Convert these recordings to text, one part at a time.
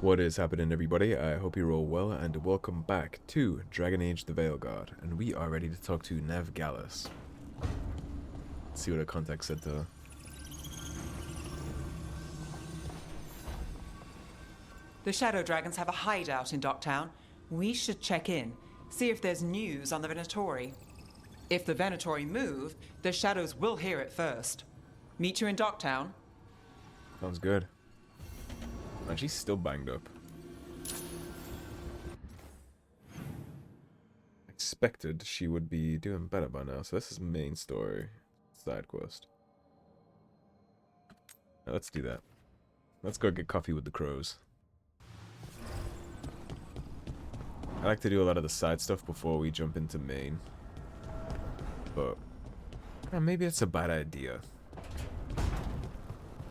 What is happening, everybody? I hope you're all well, and welcome back to Dragon Age the Veilguard, and we are ready to talk to Neve. Let's see what her contact said to her. The Shadow Dragons have a hideout in Docktown. We should check in, see if there's news on the Venatori. If the Venatori move, the Shadows will hear it first. Meet you in Docktown. Sounds good. And she's still banged up. Expected she would be doing better by now, so this is main story. Side quest. Now let's do that. Let's go get coffee with the crows. I like to do a lot of the side stuff before we jump into main. But maybe it's a bad idea.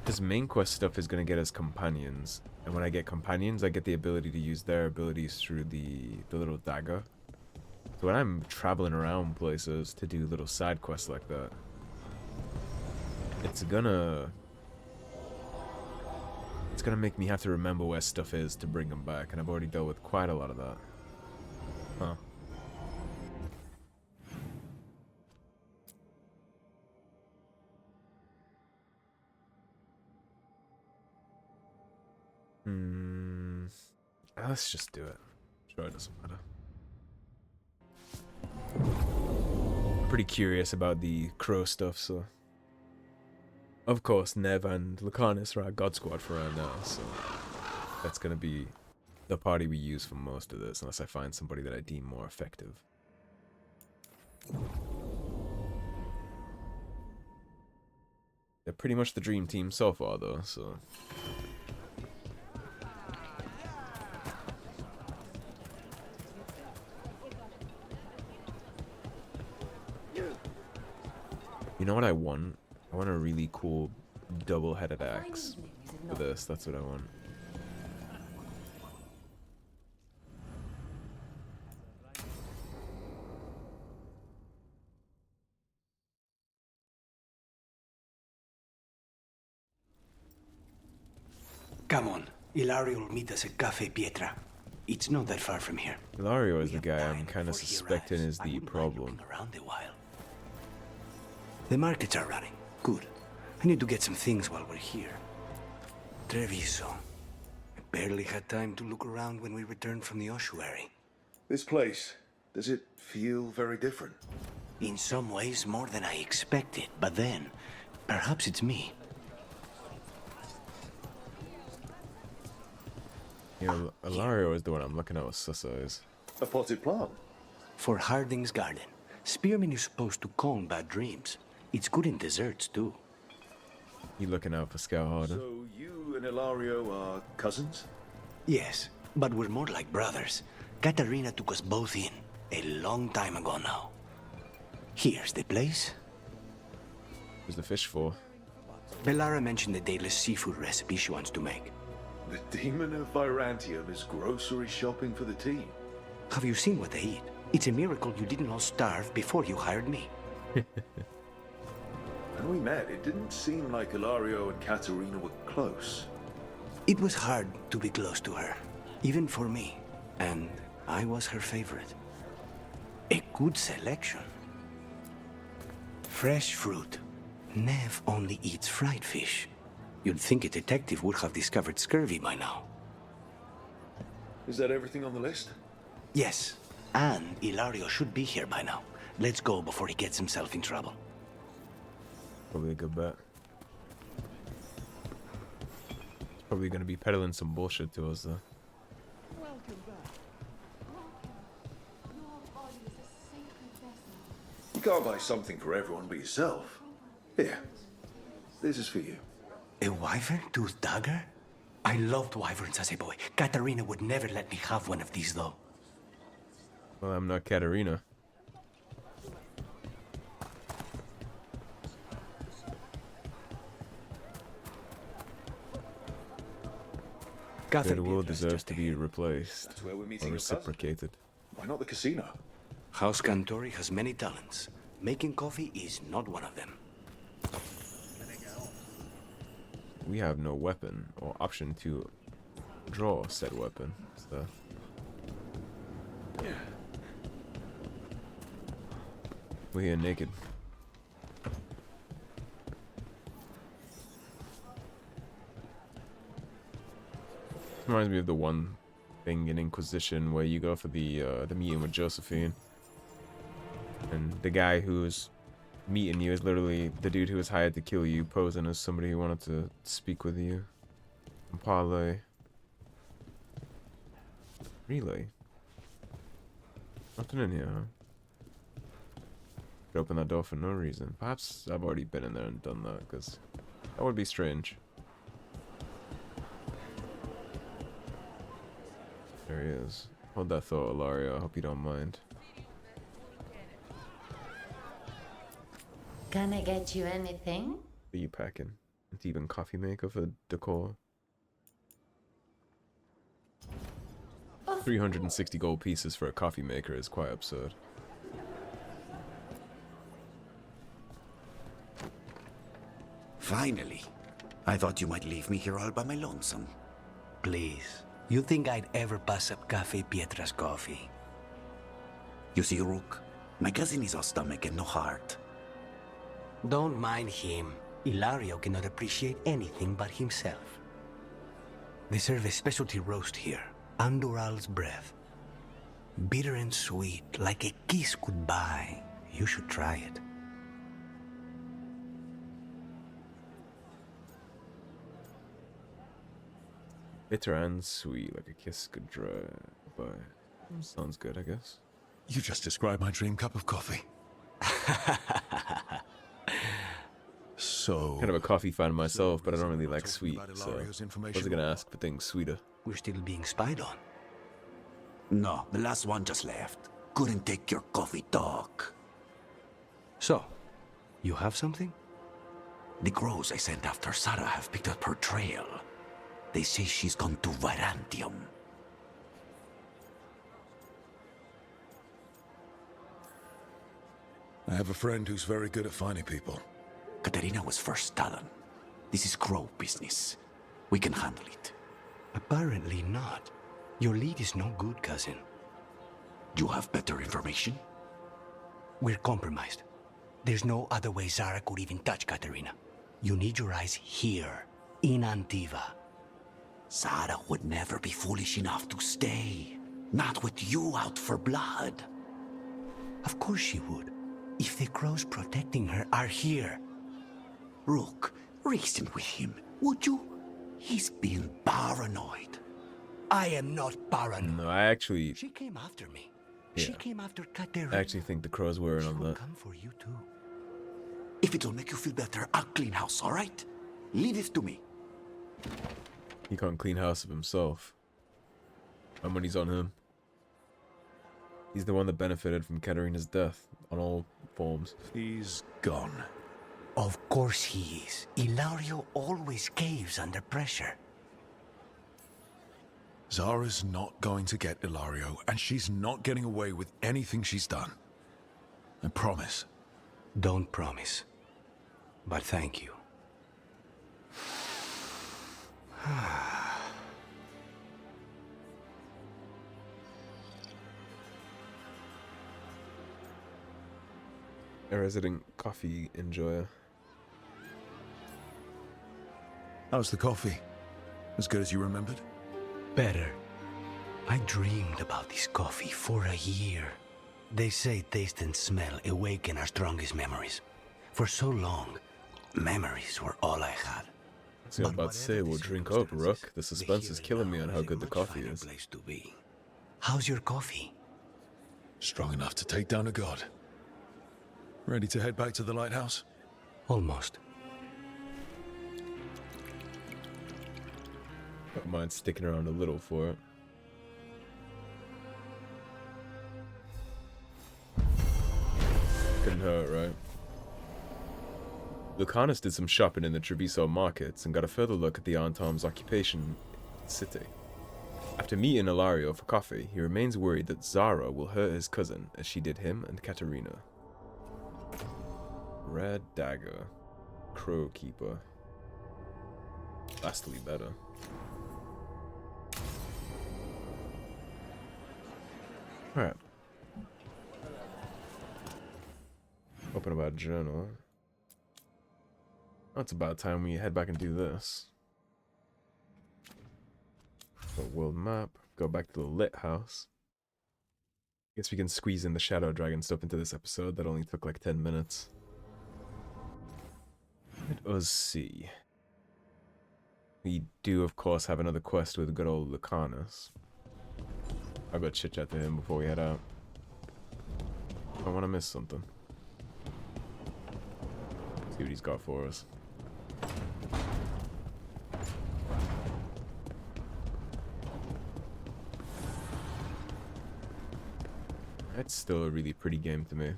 Because main quest stuff is going to get us companions. And when I get companions, I get the ability to use their abilities through the little dagger. So when I'm traveling around places to do little side quests like that, it's gonna make me have to remember where stuff is to bring them back. And I've already dealt with quite a lot of that. Huh. Let's just do it. Sure, it doesn't matter. I'm pretty curious about the crow stuff, so... Of course, Neve and Lucanus are our god squad for right now, so... That's gonna be the party we use for most of this, unless I find somebody that I deem more effective. They're pretty much the dream team so far, though, so... You know what I want? I want a really cool double-headed axe for this. That's what I want. Come on, Ilario will meet us at Cafe Pietra. It's not that far from here. Ilario is the guy I'm kind of suspecting is the problem. Around a while. The markets are running. Good. I need to get some things while we're here. Treviso. I barely had time to look around when we returned from the ossuary. This place, does it feel very different? In some ways, more than I expected. But then, perhaps it's me. You know, Ilario is the one I'm looking at with Sussa. A potted plant? For Harding's garden. Spearmint is supposed to calm bad dreams. It's good in desserts, too. You looking out for Scout Harden? So you and Ilario are cousins? Yes, but we're more like brothers. Katarina took us both in, a long time ago now. Here's the place. Who's the fish for? Bellara mentioned the dayless seafood recipe she wants to make. The demon of Virantium is grocery shopping for the team. Have you seen what they eat? It's a miracle you didn't all starve before you hired me. When we met, it didn't seem like Ilario and Katarina were close. It was hard to be close to her, even for me. And I was her favorite. A good selection. Fresh fruit. Neve only eats fried fish. You'd think a detective would have discovered scurvy by now. Is that everything on the list? Yes, and Ilario should be here by now. Let's go before he gets himself in trouble. Probably a good bet. He's probably going to be peddling some bullshit to us, though. You can't buy something for everyone but yourself. Here, this is for you. A wyvern-toothed dagger? I loved wyverns as a boy. Katarina would never let me have one of these, though. Well, I'm not Katarina. Goodwill deserves to be replaced That's where we're or meeting your reciprocated. cousin. Why not the casino? House Cantori has many talents. Making coffee is not one of them. We have no weapon or option to draw said weapon. So. We're here naked. Reminds me of the one thing in Inquisition where you go for the meeting with Josephine, and the guy who's meeting you is literally the dude who was hired to kill you, posing as somebody who wanted to speak with you. And parlay. Relay. Nothing in here, huh? Could open that door for no reason. Perhaps I've already been in there and done that, because that would be strange. There he is. Hold that thought, Ilario. I hope you don't mind. Can I get you anything? What are you packing? It's even coffee maker for decor. 360 gold pieces for a coffee maker is quite absurd. Finally. I thought you might leave me here all by my lonesome. Please. You think I'd ever pass up Cafe Pietra's coffee? You see, Rook, my cousin is all stomach and no heart. Don't mind him. Ilario cannot appreciate anything but himself. They serve a specialty roast here, Andoral's breath. Bitter and sweet, like a kiss goodbye. You should try it. Bitter and sweet, like a kiss could dry. But sounds good, I guess. You just described my dream cup of coffee. So... Kind of a coffee fan myself, but I don't really like sweet, so I wasn't gonna ask for things sweeter. We're still being spied on. No, the last one just left. Couldn't take your coffee talk. So, you have something? The crows I sent after Sarah have picked up her trail. They say she's gone to Virantium. I have a friend who's very good at finding people. Katerina was first talon. This is crow business. We can handle it. Apparently not. Your lead is no good, cousin. You have better information? We're compromised. There's no other way Zara could even touch Katerina. You need your eyes here, in Antiva. Zara would never be foolish enough to stay. Not with you out for blood. Of course she would. If the crows protecting her are here. Rook, reason with him, would you? He's being paranoid. I am not paranoid. No, I actually... She came after me. Yeah. She came after Katerina. I actually think the crows were in She on will that. come for you too. If it'll make you feel better, I'll clean house, all right? Leave it to me. He can't clean house of himself. My money's on him. He's the one that benefited from Katerina's death, on all forms. He's gone. Of course he is. Ilario always caves under pressure. Zara's not going to get Ilario, and she's not getting away with anything she's done. I promise. Don't promise. But thank you. A resident coffee enjoyer. How's the coffee? As good as you remembered? Better. I dreamed about this coffee for a year. They say taste and smell awaken our strongest memories. For so long, memories were all I had. So I'm about to say, we'll drink up, Rook. The suspense is killing me on how good the coffee is. Place to be. How's your coffee? Strong enough to take down a god. Ready to head back to the lighthouse? Almost. Don't mind sticking around a little for it. Couldn't hurt, right? Lucanus did some shopping in the Treviso markets and got a further look at the Antom's occupation in the city. After meeting Ilario for coffee, he remains worried that Zara will hurt his cousin as she did him and Katerina. Red dagger. Crow keeper. Vastly better. Alright. Open about journal. Oh, it's about time we head back and do this. So world map. Go back to the lit house. Guess we can squeeze in the shadow dragon stuff into this episode. That only took like 10 minutes. Let us see. We do, of course, have another quest with good old Lucanus. I'll go chit-chat to him before we head out. I don't want to miss something. See what he's got for us. That's still a really pretty game to me.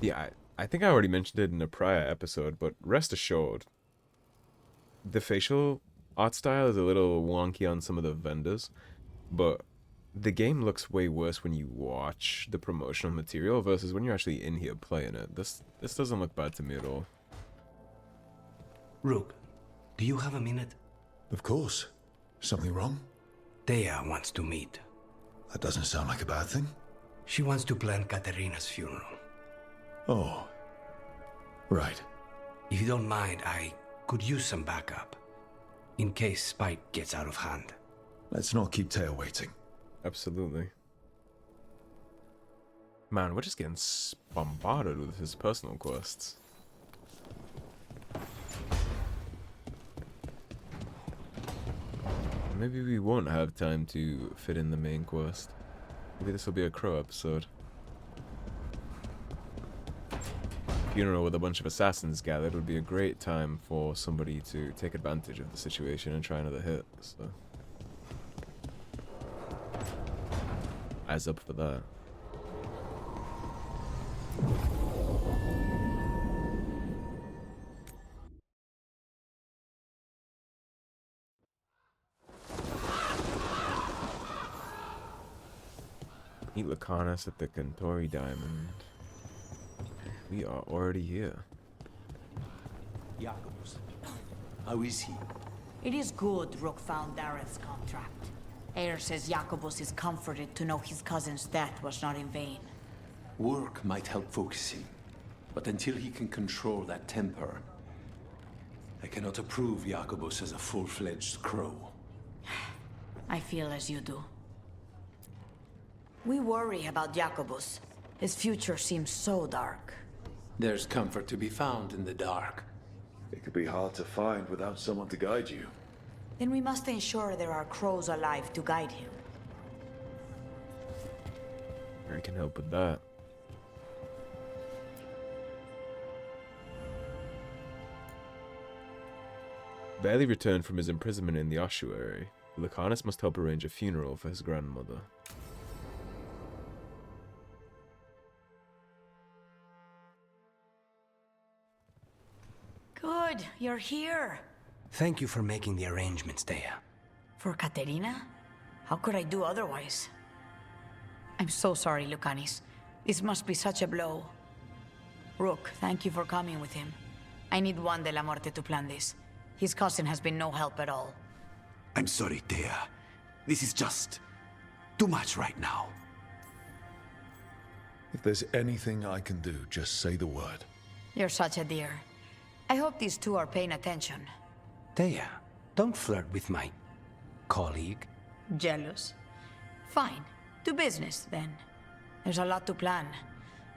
Yeah, I think I already mentioned it in a prior episode, but rest assured, the facial art style is a little wonky on some of the vendors, but the game looks way worse when you watch the promotional material versus when you're actually in here playing it. This doesn't look bad to me at all. Rook, do you have a minute? Of course. Something wrong? Thea wants to meet. That doesn't sound like a bad thing. She wants to plan Katerina's funeral. Oh. Right. If you don't mind, I could use some backup. In case Spike gets out of hand. Let's not keep Tail waiting. Absolutely. Man, we're just getting bombarded with his personal quests. Maybe we won't have time to fit in the main quest. Maybe this will be a Crow episode. Funeral with a bunch of assassins gathered would be a great time for somebody to take advantage of the situation and try another hit, so... eyes up for that. Meet Lucanus at the Cantori Diamond. We are already here. Jacobus. How is he? It is good Rook found Dareth's contract. Eyre says Jacobus is comforted to know his cousin's death was not in vain. Work might help focus him, but until he can control that temper, I cannot approve Jacobus as a full-fledged crow. I feel as you do. We worry about Jacobus. His future seems so dark. There's comfort to be found in the dark. It could be hard to find without someone to guide you. Then we must ensure there are crows alive to guide him. I can help with that. Barely returned from his imprisonment in the ossuary, Lucanus must help arrange a funeral for his grandmother. Good, you're here. Thank you for making the arrangements, Thea. For Katerina? How could I do otherwise? I'm so sorry, Lucanis. This must be such a blow. Rook, thank you for coming with him. I need Juan de la Muerte to plan this. His cousin has been no help at all. I'm sorry, Thea. This is just too much right now. If there's anything I can do, just say the word. You're such a dear. I hope these two are paying attention. Thea, don't flirt with my colleague. Jealous? Fine. To business, then. There's a lot to plan.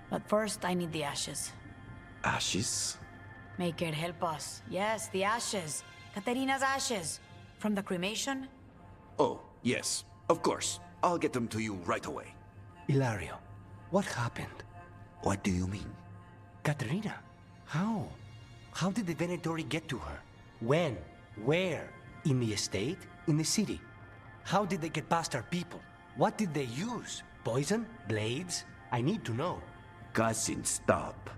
But first, I need the ashes. Ashes? Make it help us. Yes, the ashes. Katerina's ashes. From the cremation? Oh, yes, of course. I'll get them to you right away. Ilario, what happened? What do you mean? Katerina, how? How did the Venatori get to her? When? Where? In the estate? In the city? How did they get past our people? What did they use? Poison? Blades? I need to know. Cousin, stop.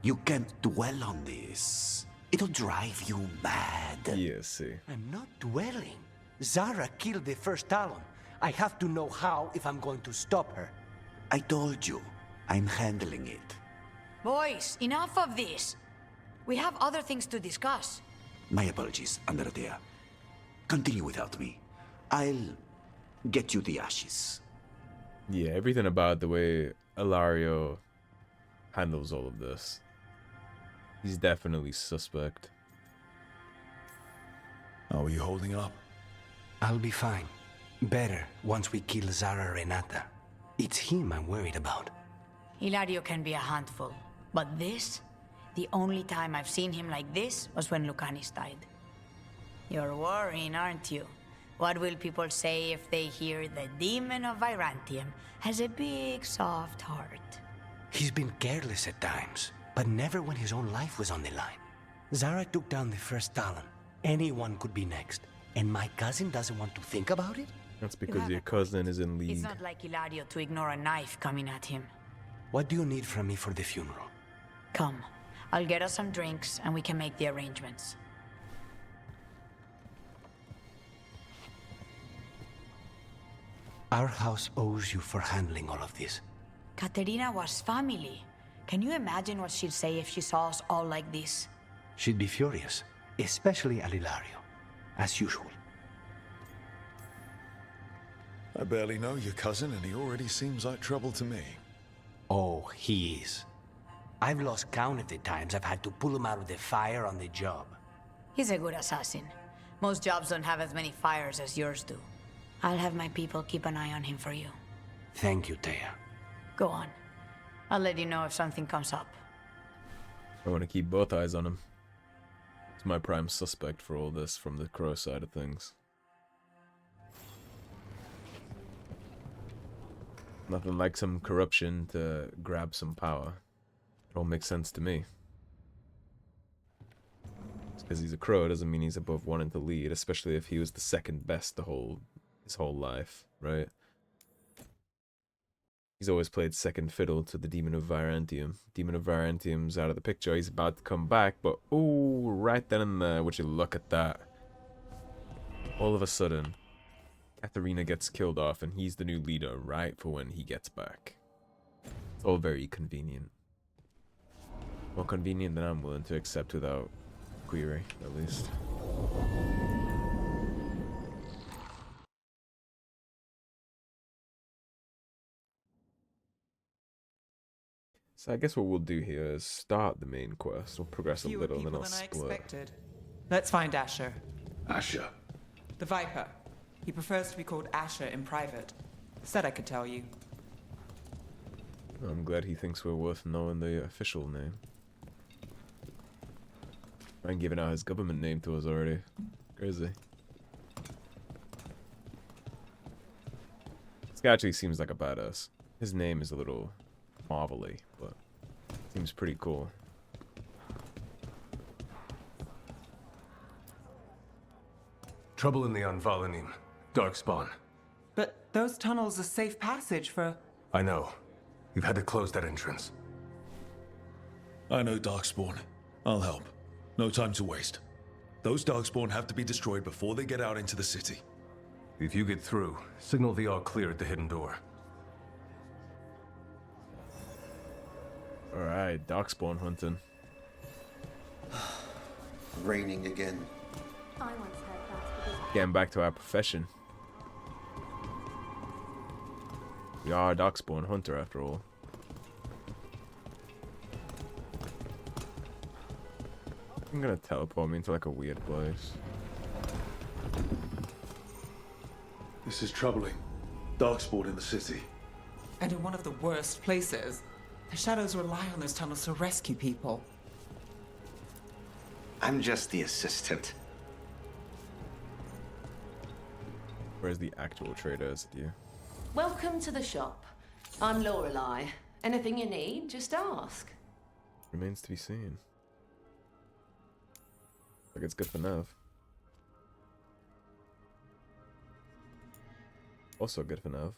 You can't dwell on this. It'll drive you mad. Yes, see. I'm not dwelling. Zara killed the first Talon. I have to know how if I'm going to stop her. I told you, I'm handling it. Boys, enough of this. We have other things to discuss. My apologies, Andrea. Continue without me. I'll get you the ashes. Yeah, everything about the way Ilario handles all of this. He's definitely suspect. How are you holding up? I'll be fine. Better once we kill Zara Renata. It's him I'm worried about. Ilario can be a handful, but this? The only time I've seen him like this was when Lucanis died. You're worrying, aren't you? What will people say if they hear the demon of Virantium has a big, soft heart? He's been careless at times, but never when his own life was on the line. Zara took down the first Talon. Anyone could be next. And my cousin doesn't want to think about it? That's because your cousin is in league. It's not like Ilario to ignore a knife coming at him. What do you need from me for the funeral? Come, I'll get us some drinks and we can make the arrangements. Our house owes you for handling all of this. Katerina was family. Can you imagine what she'd say if she saw us all like this? She'd be furious, especially at Ilario, as usual. I barely know your cousin, and he already seems like trouble to me. Oh, he is. I've lost count of the times I've had to pull him out of the fire on the job. He's a good assassin. Most jobs don't have as many fires as yours do. I'll have my people keep an eye on him for you. Thank you, Thea. Go on. I'll let you know if something comes up. I want to keep both eyes on him. He's my prime suspect for all this from the Crow side of things. Nothing like some corruption to grab some power. It all makes sense to me. Just because he's a Crow doesn't mean he's above wanting to lead, especially if he was the second best his whole life, right? He's always played second fiddle to the Demon of Virantium. Demon of Virantium's out of the picture. He's about to come back, but oh, right then and there, would you look at that? All of a sudden, Katerina gets killed off, and he's the new leader right for when he gets back. It's all very convenient. More convenient than I'm willing to accept without query, at least. So I guess what we'll do here is start the main quest. We'll progress a Fewer little, and then people I'll than I split. expected. Let's find Asher. Asher. The Viper. He prefers to be called Asher in private. Said I could tell you. I'm glad he thinks we're worth knowing the official name. I'm giving out his government name to us already. Crazy. This guy actually seems like a badass. His name is a little marvelly, but seems pretty cool. Trouble in the Anvalanim. Darkspawn. But those tunnels are safe passage for... I know. You've had to close that entrance. I know Darkspawn. I'll help. No time to waste. Those Darkspawn have to be destroyed before they get out into the city. If you get through, signal the all clear at the hidden door. Alright, Darkspawn hunting. Raining again. Getting back to our profession. We are a Darkspawn hunter after all. I'm gonna teleport me into like a weird place. This is troubling. Darkspawn in the city. And in one of the worst places. The Shadows rely on those tunnels to rescue people. I'm just the assistant. Where's the actual trader? Is it you? Welcome to the shop. I'm Lorelei. Anything you need, just ask. Remains to be seen. Like it's good for Neve. Also good for Neve.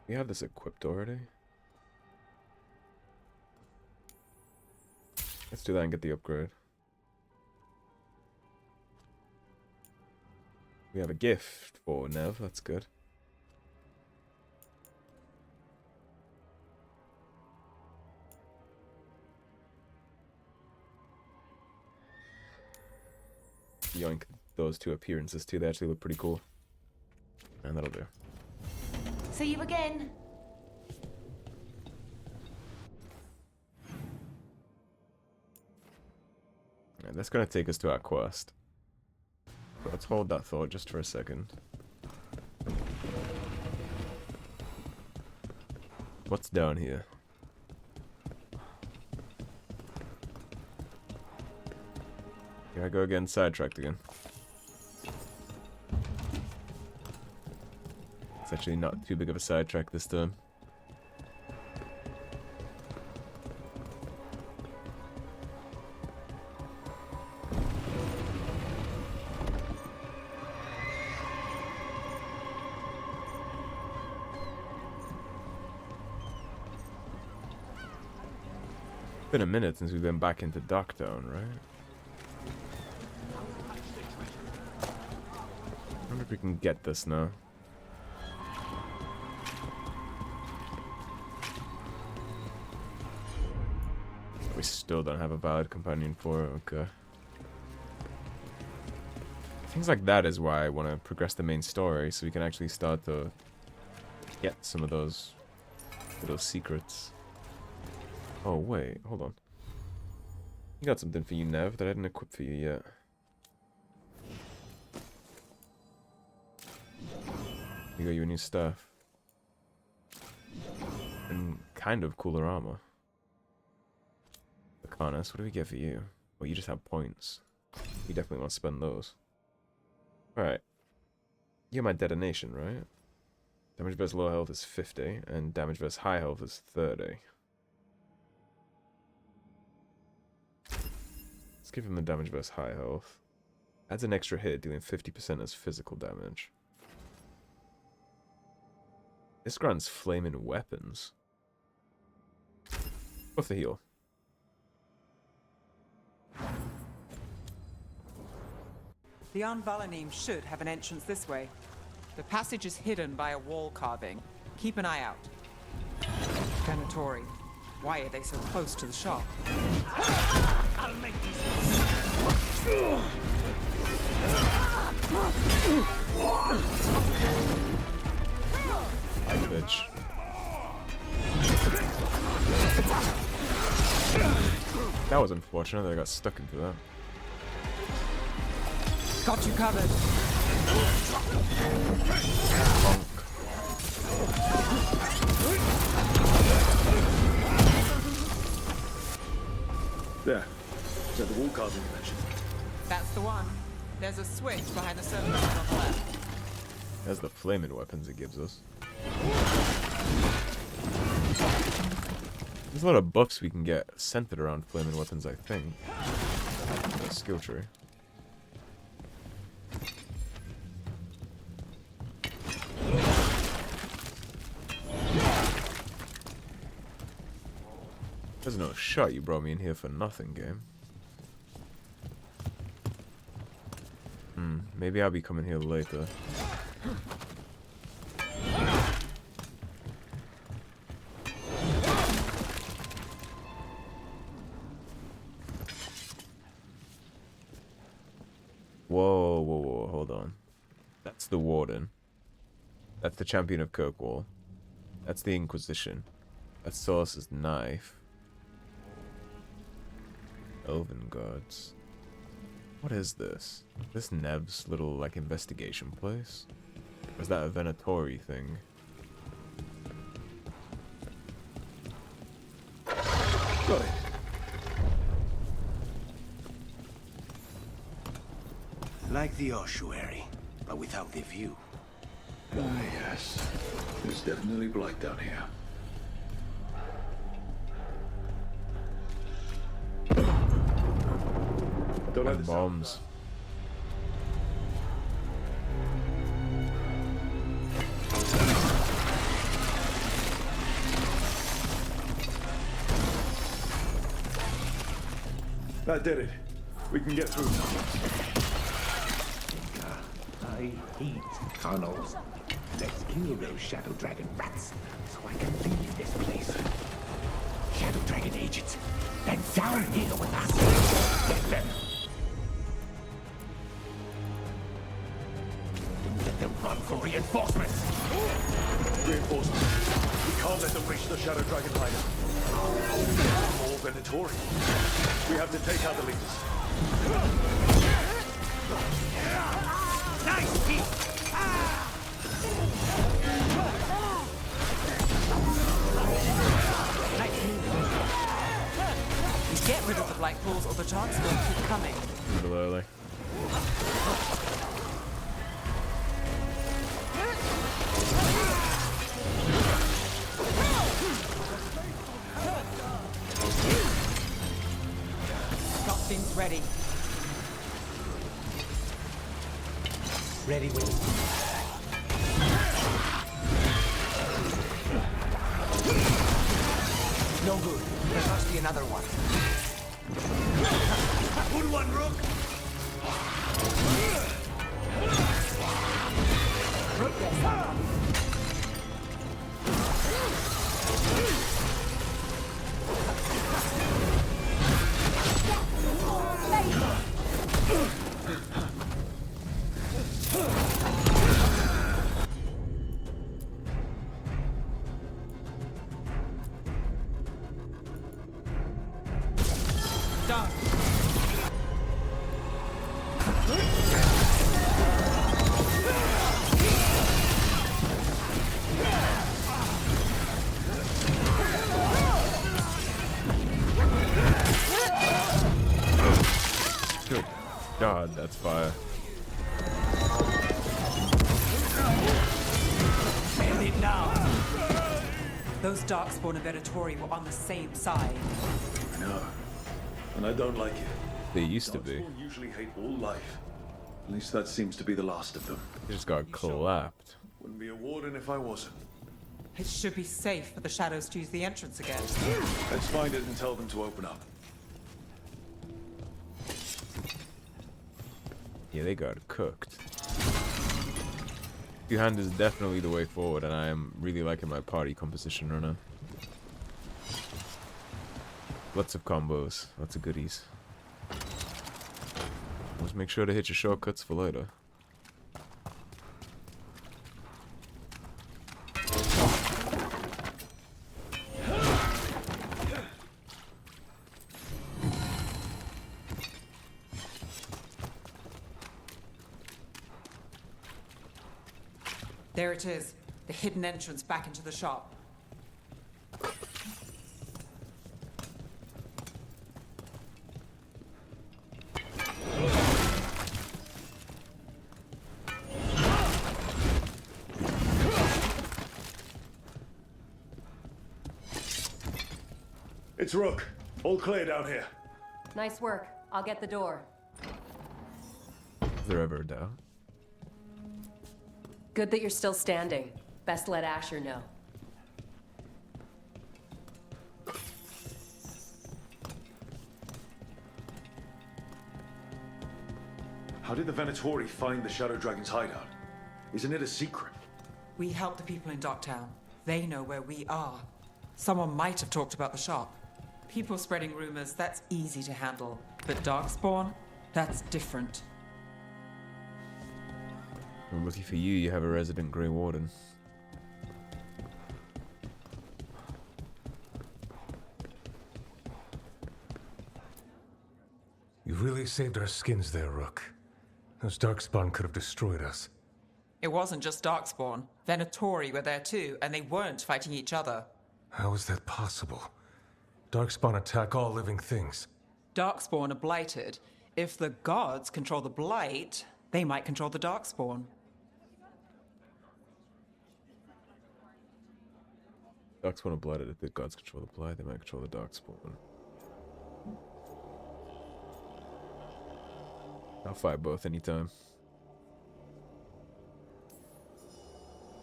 We have this equipped already. Let's do that and get the upgrade. We have a gift for Neve, that's good. yoink those two appearances too. They actually look pretty cool. And that'll do. See you again. Alright, that's gonna take us to our quest. But let's hold that thought just for a second. What's down here? Here I go again, sidetracked again. It's actually not too big of a sidetrack this time. Been a minute since we've been back into Docktown, right? I wonder if we can get this now. We still don't have a valid companion for it, okay. Things like that is why I want to progress the main story, so we can actually start to get some of those little secrets. Oh wait, hold on. You got something for you, Neve, that I didn't equip for you yet. You got your new stuff. And kind of cooler armor. Lacanus, what do we get for you? Well, you just have points. You definitely want to spend those. Alright. You're my detonation, right? Damage versus low health is 50, and damage versus high health is 30. Let's give him the damage versus high health. Adds an extra hit, dealing 50% as physical damage. This grants flaming weapons. Buff the heal. The Anvalanim should have an entrance this way. The passage is hidden by a wall carving. Keep an eye out. Venatori. Why are they so close to the shop? I'll make Hi, bitch. That was unfortunate that I got stuck into that. Got you covered. There. Is that the wall carving you mentioned? That's the one. There's a switch behind the circle on the left. That's the flaming weapons it gives us. There's a lot of buffs we can get centered around flaming weapons, I think. Skill tree. There's no shot you brought me in here for nothing, game. Maybe I'll be coming here later. Whoa, hold on. That's the Warden. That's the Champion of Kirkwall. That's the Inquisition. That's Source's Knife. Elven Guards. What is this? This Neve's little, like, investigation place? Or is that a Venatori thing? Got it. Like the ossuary, but without the view. Ah, yes. There's definitely blight down here. Don't let bombs. That did it. We can get through. I hate tunnels. Let's kill those Shadow Dragon rats so I can leave this place. Shadow Dragon agents, they're down here with us. Get them. Reinforcements! Reinforcements. We can't let them reach the Shadow Dragon hideout. More Venatori. We have to take out the leaders. Nice hit! Get rid of the blight pools or the chance will keep coming. A little early. Got things ready. Ready when No good. There must be another one. Good one, Rook! Done. Good God, that's fire. End it now. Those Darkspawn and Venatori were on the same side. I know. And I don't like it. They used to be. Darkspawn usually hate all life. At least that seems to be the last of them. They just got clapped. Wouldn't be a warden if I wasn't. It should be safe for the shadows to use the entrance again. Let's find it and tell them to open up. Yeah, they got cooked. Two-hand is definitely the way forward, and I am really liking my party composition right now. Lots of combos, lots of goodies. Just make sure to hit your shortcuts for later. There it is, the hidden entrance back into the shop. It's Rook. All clear down here. Nice work. I'll get the door. Is there ever a doubt? Good that you're still standing. Best let Asher know. How did the Venatori find the Shadow Dragon's hideout? Isn't it a secret? We help the people in Docktown. They know where we are. Someone might have talked about the shop. People spreading rumors, that's easy to handle. But Darkspawn, that's different. Well, lucky for you, you have a resident Grey Warden. You really saved our skins there, Rook. Those Darkspawn could have destroyed us. It wasn't just Darkspawn. Venatori were there too, and they weren't fighting each other. How is that possible? Darkspawn attack all living things. Darkspawn are blighted. If the gods control the blight, they might control the Darkspawn. Darkspawn are blooded. If the gods control the blight, they might control the Darkspawn. I'll fight both anytime.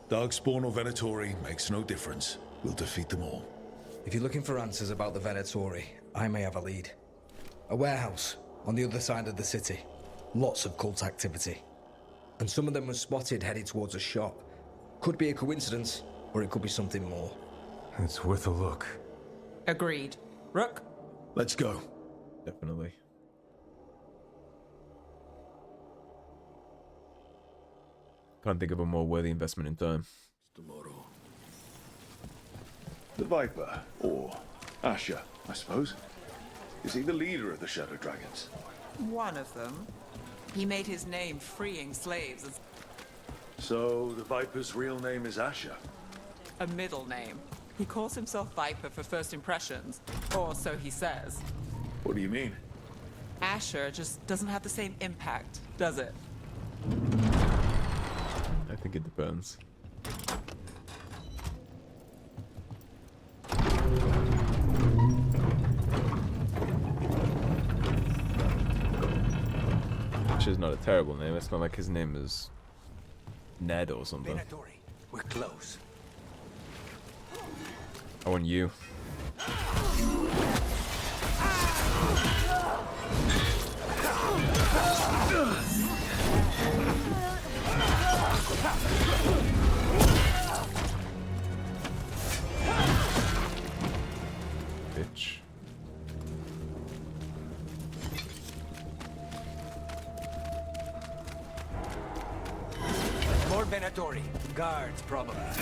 Darkspawn or Venatori makes no difference. We'll defeat them all. If you're looking for answers about the Venatori, I may have a lead. A warehouse on the other side of the city. Lots of cult activity. And some of them were spotted headed towards a shop. Could be a coincidence, or it could be something more. It's worth a look. Agreed. Rook? Let's go. Can't think of a more worthy investment in time. Tomorrow. The Viper, or Asher, I suppose. Is he the leader of the Shadow Dragons? One of them. He made his name freeing slaves as So the Viper's real name is Asher. a middle name. He calls himself Viper for first impressions, or so he says. What do you mean? Asher just doesn't have the same impact, does it? I think it depends. Which is not a terrible name. It's not like his name is Ned or something. Venatori, we're close. I want you. Bitch. More Venatori. Guards, probably. Got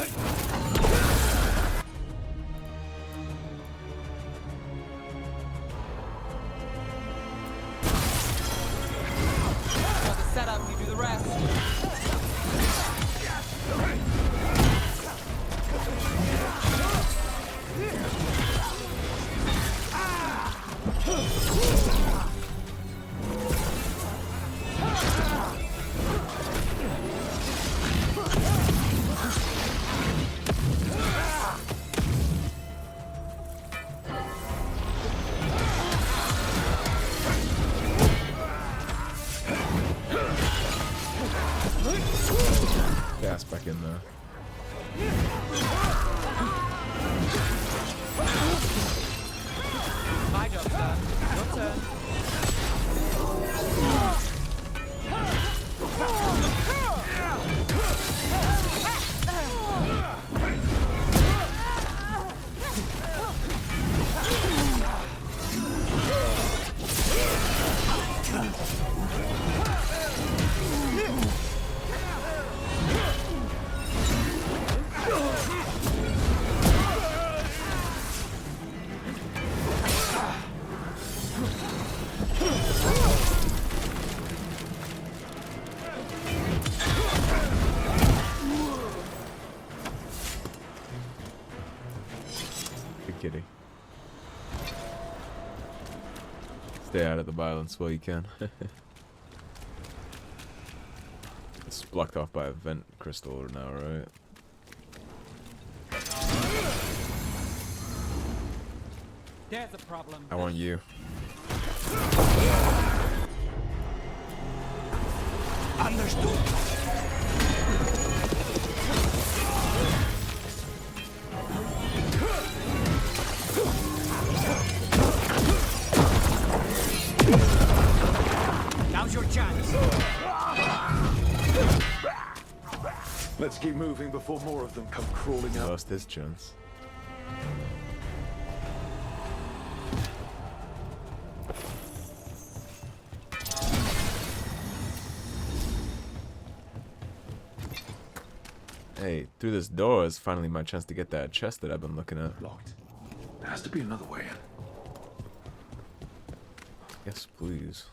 the setup, you do the rest. Gas back in there. My job, sir. Your turn. Good kitty. Stay out of the violence while you can. It's blocked off by a vent crystal now, right? There's a problem. I want you. Understood. Now's your chance. Let's keep moving before more of them come crawling out. Lost his chance. Hey, through this door is finally my chance to get that chest that I've been looking at. Locked. There has to be another way in. Yes, please.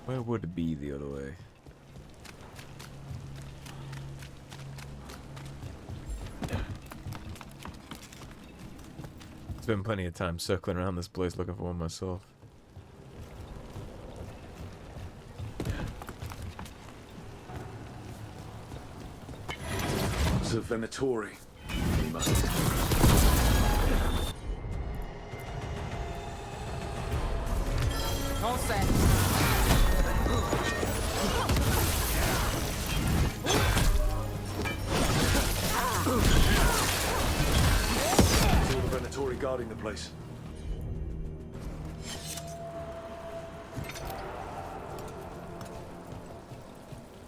Where would it be the other way? Spent plenty of time circling around this place looking for one myself. It's a Venatori. We must. All set. All the Venatori guarding the place.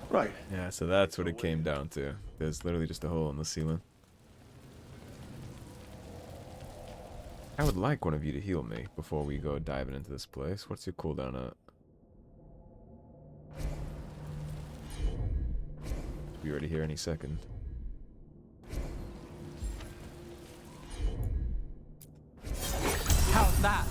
Right. Yeah, so that's what it came down to. There's literally just a hole in the ceiling. I would like one of you to heal me before we go diving into this place. What's your cooldown at? Be ready here any second. How's that?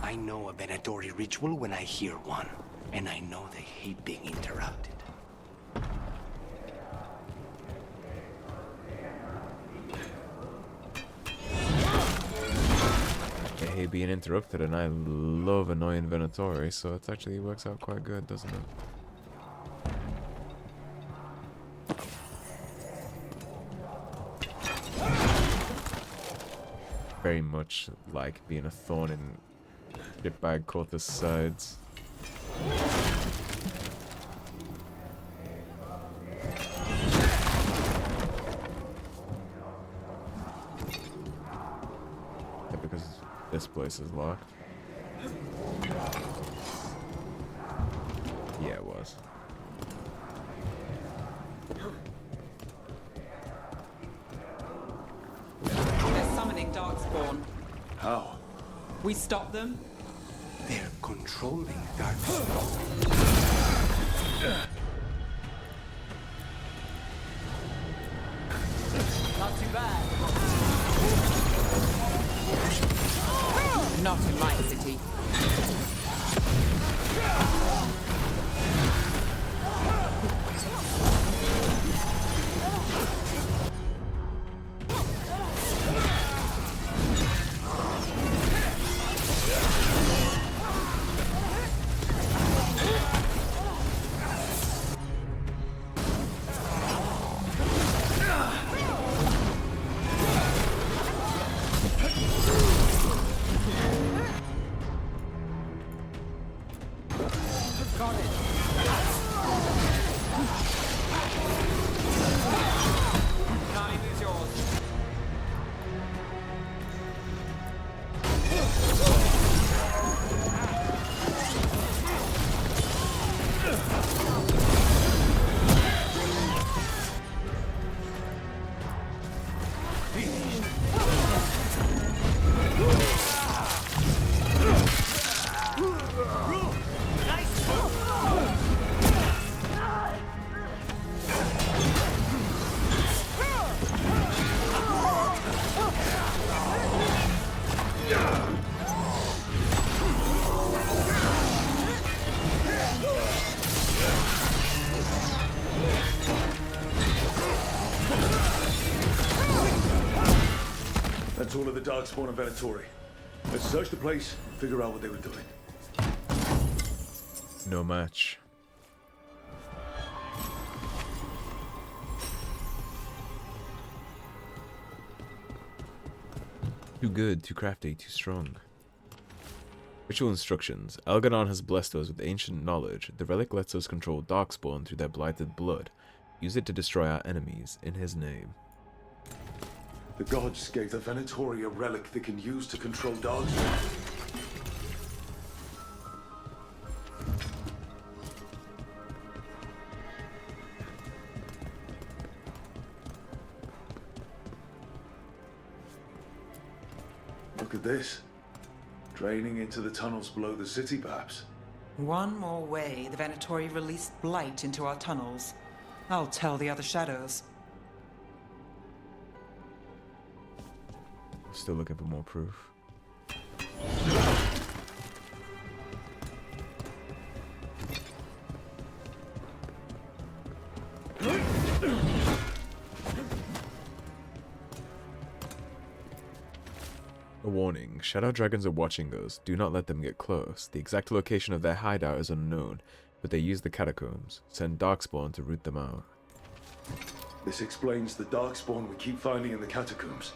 I know a Venatori ritual when I hear one, and I know they hate being interrupted. I hate being interrupted, and I love annoying Venatori, so it actually works out quite good, doesn't it? Very much like being a thorn in shitbag Corthus' sides. Yeah, because this place is locked. Yeah, it was. They're summoning Darkspawn. How? We stop them? They're controlling Darkspawn. Not too bad. Not in my city. That's all of the Darkspawn and Venatori. Let's search the place, figure out what they were doing. No match. Too good, too crafty, too strong. Ritual instructions. Algernon has blessed us with ancient knowledge. The relic lets us control Darkspawn through their blighted blood. Use it to destroy our enemies in his name. The gods gave the Venatori a relic they can use to control Darkspawn. Look at this. Draining into the tunnels below the city, perhaps. One more way the Venatori released blight into our tunnels. I'll tell the other shadows. Still looking for more proof. A warning. Shadow dragons are watching us. Do not let them get close. The exact location of their hideout is unknown, but they use the catacombs. Send Darkspawn to root them out. This explains the Darkspawn we keep finding in the catacombs.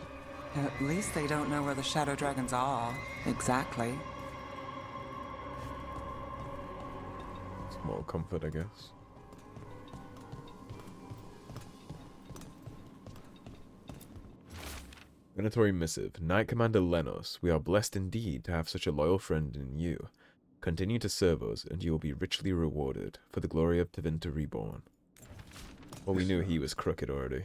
At least they don't know where the shadow dragons are. Exactly. Small comfort, I guess. Venatori missive. Knight Commander Lenos, we are blessed indeed to have such a loyal friend in you. Continue to serve us, and you will be richly rewarded for the glory of Tevinter Reborn. Well, we knew he was crooked already.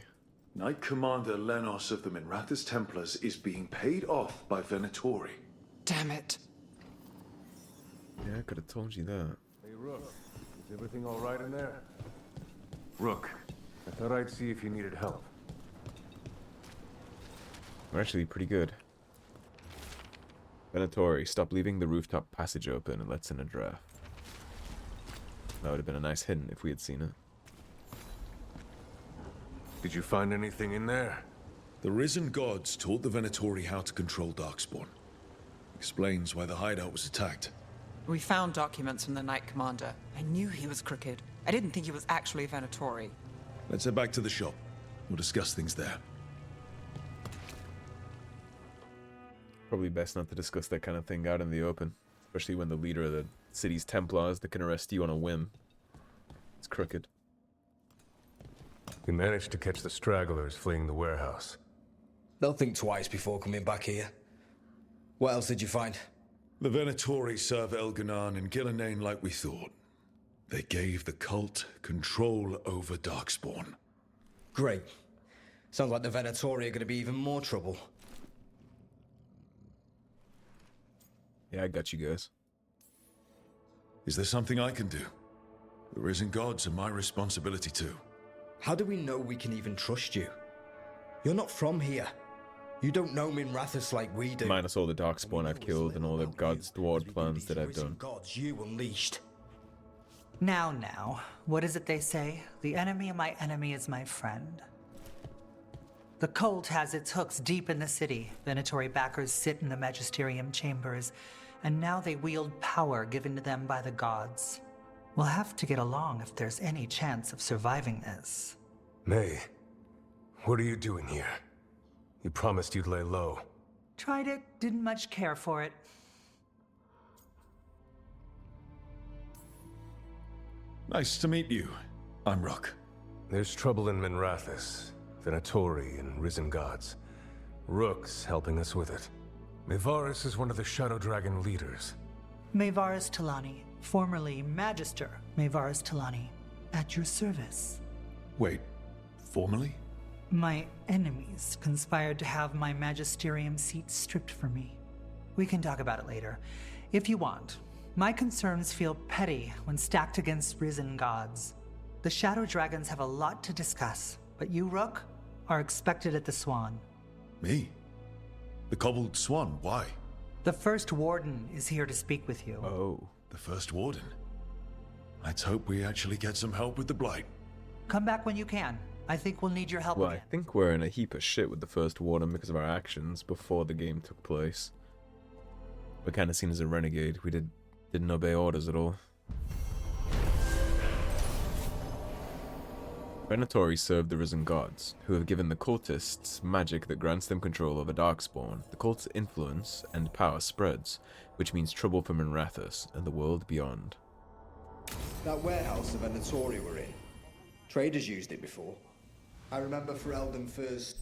Knight Commander Lenos of the Minrathous Templars is being paid off by Venatori. Damn it. Yeah, I could have told you that. Hey, Rook. Is everything all right in there? Rook, I thought I'd see if you needed help. We're actually pretty good. Venatori, stop leaving the rooftop passage open and let's in a draft. That would have been a nice hidden if we had seen it. Did you find anything in there? The risen gods taught the Venatori how to control Darkspawn. Explains why the hideout was attacked. We found documents from the Knight Commander. I knew he was crooked. I didn't think he was actually a Venatori. Let's head back to the shop. We'll discuss things there. Probably best not to discuss that kind of thing out in the open. Especially when the leader of the city's Templars that can arrest you on a whim. It's crooked. We managed to catch the stragglers fleeing the warehouse. They'll think twice before coming back here. What else did you find? The Venatori serve Elganan and Gillenane like we thought. They gave the cult control over Darkspawn. Great. Sounds like the Venatori are going to be even more trouble. Yeah, I got you guys. Is there something I can do? The risen gods are my responsibility too. How do we know we can even trust you? You're not from here. You don't know Minrathous like we do. Minus all the Darkspawn I've killed and all the God's Dward plans that I've done. Gods you unleashed. Now, what is it they say? The enemy of my enemy is my friend. The cult has its hooks deep in the city. Venatori backers sit in the magisterium chambers, and now they wield power given to them by the gods. We'll have to get along if there's any chance of surviving this. May, what are you doing here? You promised you'd lay low. Tried it, didn't much care for it. Nice to meet you. I'm Rook. There's trouble in Minrathous. Venatori and risen gods. Rook's helping us with it. Mevaris is one of the Shadow Dragon leaders. Mevaris Talani, formerly Magister Mevaris Talani, at your service. Wait, formally? My enemies conspired to have my magisterium seat stripped from me. We can talk about it later, if you want. My concerns feel petty when stacked against risen gods. The Shadow Dragons have a lot to discuss, but you, Rook, are expected at the Swan. Me? The Cobbled Swan, why? The First Warden is here to speak with you. Oh. The First Warden? Let's hope we actually get some help with the Blight. Come back when you can. I think we'll need your help Well, again. I think we're in a heap of shit with the First Warden because of our actions before the game took place. We're kind of seen as a renegade. We didn't obey orders at all. Venatori serve the risen gods, who have given the cultists magic that grants them control over Darkspawn. The cult's influence and power spreads, which means trouble for Minrathous and the world beyond. That warehouse the Venatori were in. Traders used it before. I remember Ferelden first.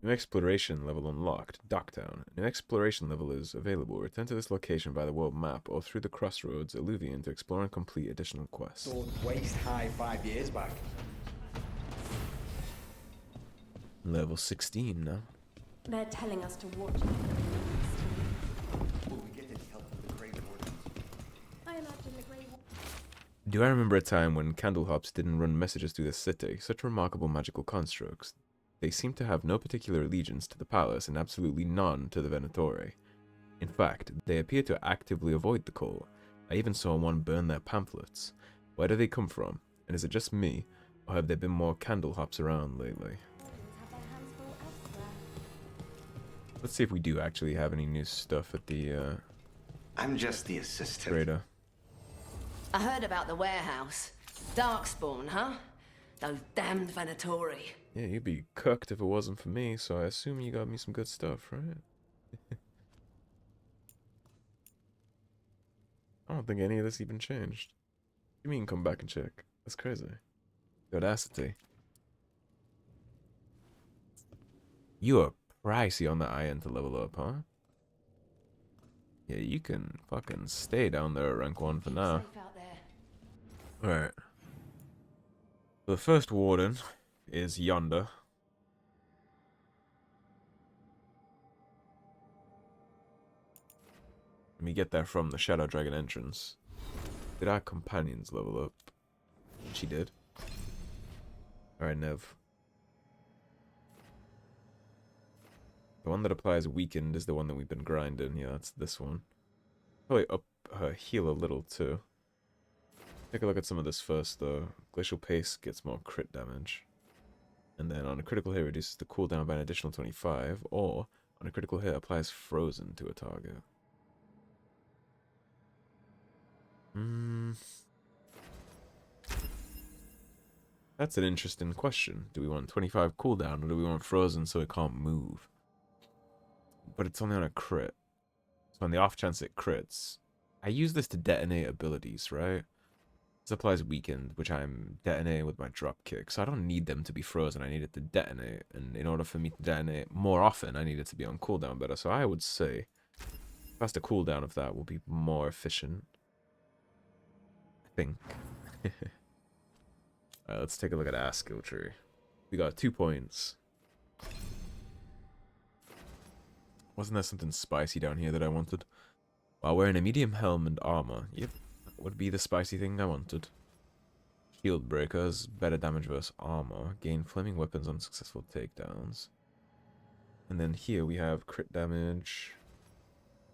New exploration level unlocked. Docktown. A new exploration level is available. Return to this location by the world map or through the crossroads Alluvian to explore and complete additional quests. Sword waist high 5 years back. Level 16 now. They're telling us to watch. Will we get any help with the Grey Wardens? I imagine the Grey Do I remember a time when Candlehops didn't run messages through the city? Such remarkable magical constructs. They seem to have no particular allegiance to the palace and absolutely none to the Venatori. In fact, they appear to actively avoid the call. I even saw one burn their pamphlets. Where do they come from? And is it just me, or have there been more Candlehops around lately? Let's see if we do actually have any new stuff at the, I'm just the assistant. Trader. I heard about the warehouse. Darkspawn, huh? Those damned Venatori. Yeah, you'd be cooked if it wasn't for me, so I assume you got me some good stuff, right? I don't think any of this even changed. You mean come back and check? That's crazy. The audacity. You are pricey on the iron to level up, huh? Yeah, you can fucking stay down there at rank 1 for now. Alright. The first warden is yonder. Let me get there from the Shadow Dragon entrance. Did our companions level up? She did. Alright, Neve. The one that applies weakened is the one that we've been grinding. Yeah, that's this one. Probably up her heal a little too. Take a look at some of this first though. Glacial Pace gets more crit damage. And then on a critical hit reduces the cooldown by an additional 25, or on a critical hit applies frozen to a target. That's an interesting question. Do we want 25 cooldown or do we want frozen so it can't move? But it's only on a crit. So on the off chance it crits, I use this to detonate abilities, right? This applies weakened, which I'm detonating with my drop kick. So I don't need them to be frozen. I need it to detonate. And in order for me to detonate more often, I need it to be on cooldown better. So I would say faster cooldown of that will be more efficient. I think. Alright, let's take a look at our skill tree. We got 2 points. Wasn't there something spicy down here that I wanted? While wearing a medium helm and armor. Yep, that would be the spicy thing I wanted. Shield breakers, better damage versus armor. Gain flaming weapons on successful takedowns. And then here we have crit damage,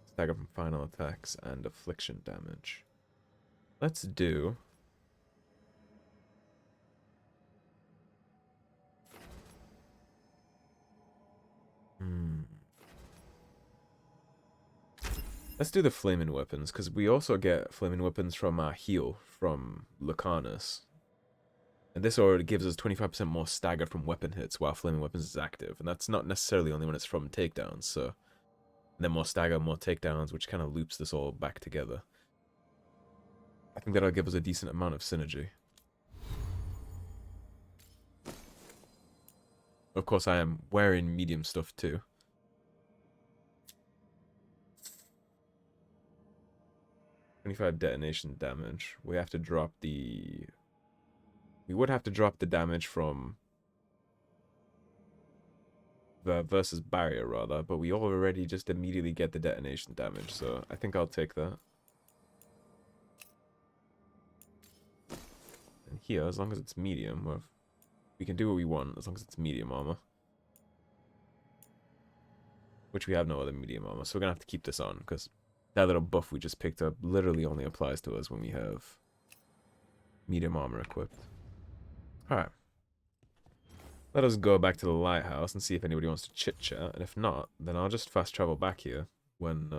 stagger from final attacks, and affliction damage. Let's do... Let's do the flaming weapons, because we also get flaming weapons from our heal from Lucanus. And this already gives us 25% more stagger from weapon hits while flaming weapons is active. And that's not necessarily only when it's from takedowns, so... And then more stagger, more takedowns, which kind of loops this all back together. I think that'll give us a decent amount of synergy. Of course, I am wearing medium stuff too. Detonation damage. We have to drop the... We would have to drop the damage from the versus barrier rather, but we already just immediately get the detonation damage, so I think I'll take that. And here, as long as it's medium, we can do what we want as long as it's medium armor. Which we have no other medium armor, so we're gonna have to keep this on, because that little buff we just picked up literally only applies to us when we have medium armor equipped. Alright. Let us go back to the lighthouse and see if anybody wants to chit-chat, and if not, then I'll just fast travel back here when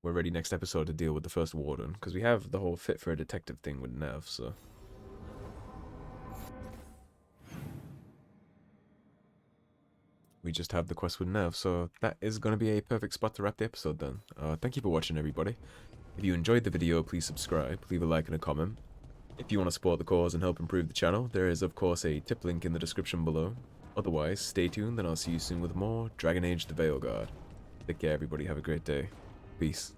we're ready next episode to deal with the first warden, because we have the whole fit for a detective thing with Neve, so... We just have the quest with Neve, so that is going to be a perfect spot to wrap the episode then. Thank you for watching, everybody. If you enjoyed the video, please subscribe, leave a like and a comment. If you want to support the cause and help improve the channel, there is of course a tip link in the description below. Otherwise, stay tuned and I'll see you soon with more Dragon Age the Veilguard. Take care everybody, have a great day. Peace.